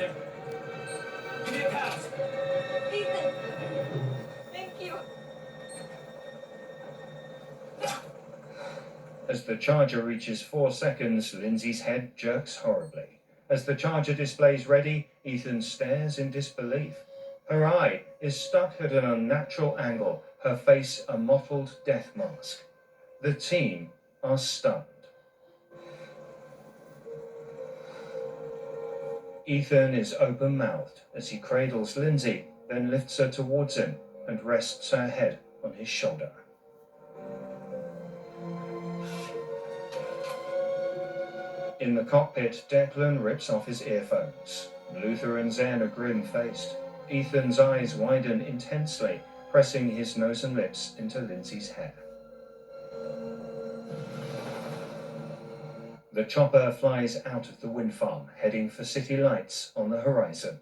right. Give me a pass. Ethan! Thank you. As the charger reaches 4 seconds, Lindsay's head jerks horribly. As the charger displays ready, Ethan stares in disbelief. Her eye is stuck at an unnatural angle, her face a mottled death mask. The team are stunned. Ethan is open-mouthed as he cradles Lindsay, then lifts her towards him and rests her head on his shoulder. In the cockpit, Declan rips off his earphones. Luther and Zen are grim-faced. Ethan's eyes widen intensely, pressing his nose and lips into Lindsay's hair. The chopper flies out of the wind farm, heading for city lights on the horizon.